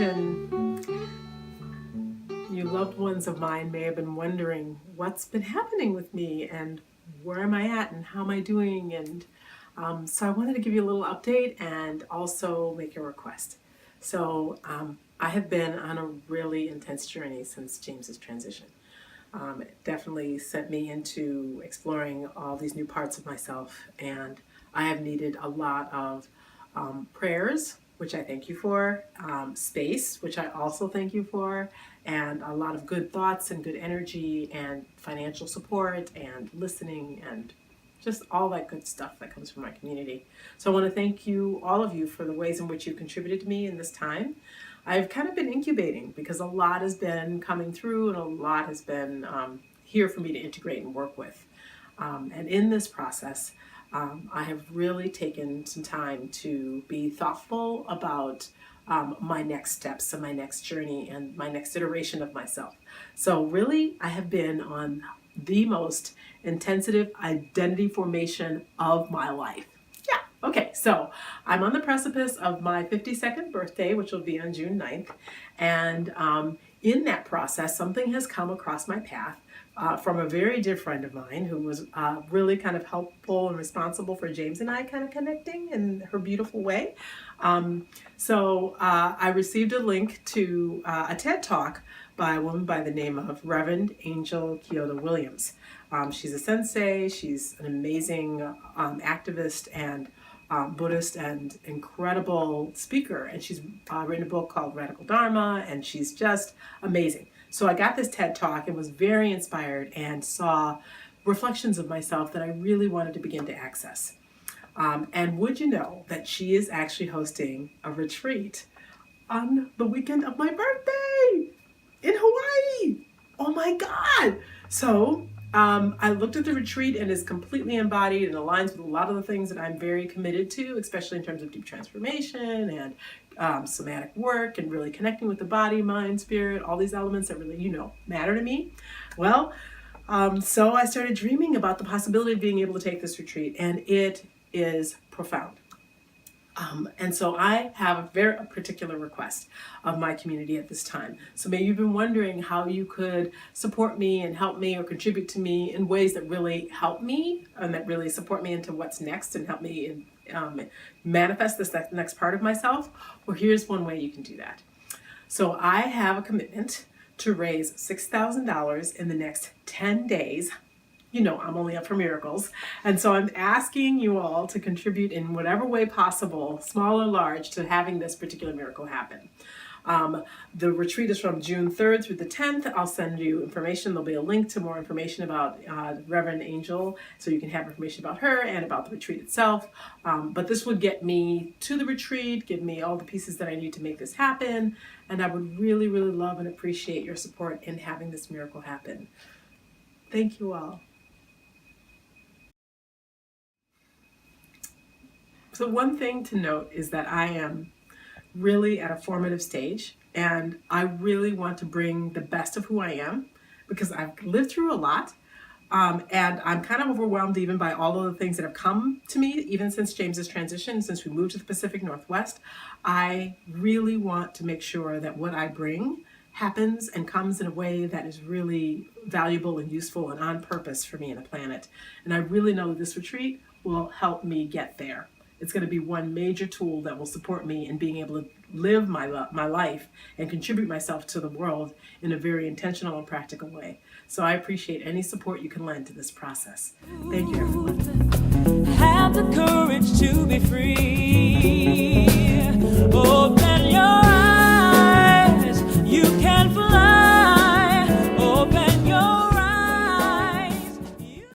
imagine you loved ones of mine may have been wondering what's been happening with me and where am I at and how am I doing, and so I wanted to give you a little update and also make a request. So I have been on a really intense journey since James's transition. It definitely sent me into exploring all these new parts of myself, and I have needed a lot of prayers, which I thank you for, space, which I also thank you for, and a lot of good thoughts and good energy and financial support and listening and just all that good stuff that comes from my community. So I want to thank you, all of you, for the ways in which you contributed to me in this time. I've kind of been incubating because a lot has been coming through and a lot has been here for me to integrate and work with. And in this process, I have really taken some time to be thoughtful about my next steps and my next journey and my next iteration of myself. So really, I have been on the most intensive identity formation of my life. Yeah, okay, so I'm on the precipice of my 52nd birthday, which will be on June 9th. And in that process, something has come across my path from a very dear friend of mine who was really kind of helpful and responsible for James and I kind of connecting in her beautiful way. So I received a link to a TED Talk by a woman by the name of Reverend Angel Kyoto Williams. She's a sensei, she's an amazing activist and Buddhist and incredible speaker, and she's written a book called Radical Dharma, and she's just amazing. So I got this TED Talk and was very inspired and saw reflections of myself that I really wanted to begin to access. And would you know that she is actually hosting a retreat on the weekend of my birthday in Hawaii? Oh my God! So I looked at the retreat and is completely embodied and aligns with a lot of the things that I'm very committed to, especially in terms of deep transformation and somatic work and really connecting with the body, mind, spirit, all these elements that really, matter to me. Well, so I started dreaming about the possibility of being able to take this retreat, and it is profound. And so I have a very particular request of my community at this time. So maybe you've been wondering how you could support me and help me or contribute to me in ways that really help me and that really support me into what's next and help me manifest this next part of myself. Well, here's one way you can do that. So I have a commitment to raise $6,000 in the next 10 days. I'm only up for miracles. And so I'm asking you all to contribute in whatever way possible, small or large, to having this particular miracle happen. The retreat is from June 3rd through the 10th. I'll send you information. There'll be a link to more information about Reverend Angel, so you can have information about her and about the retreat itself. But this would get me to the retreat, give me all the pieces that I need to make this happen. And I would really, really love and appreciate your support in having this miracle happen. Thank you all. So one thing to note is that I am really at a formative stage, and I really want to bring the best of who I am because I've lived through a lot, and I'm kind of overwhelmed even by all of the things that have come to me, even since James's transition, since we moved to the Pacific Northwest. I really want to make sure that what I bring happens and comes in a way that is really valuable and useful and on purpose for me and the planet. And I really know that this retreat will help me get there. It's going to be one major tool that will support me in being able to live my life and contribute myself to the world in a very intentional and practical way. So I appreciate any support you can lend to this process. Thank you, everyone. Have the courage to be free. Oh.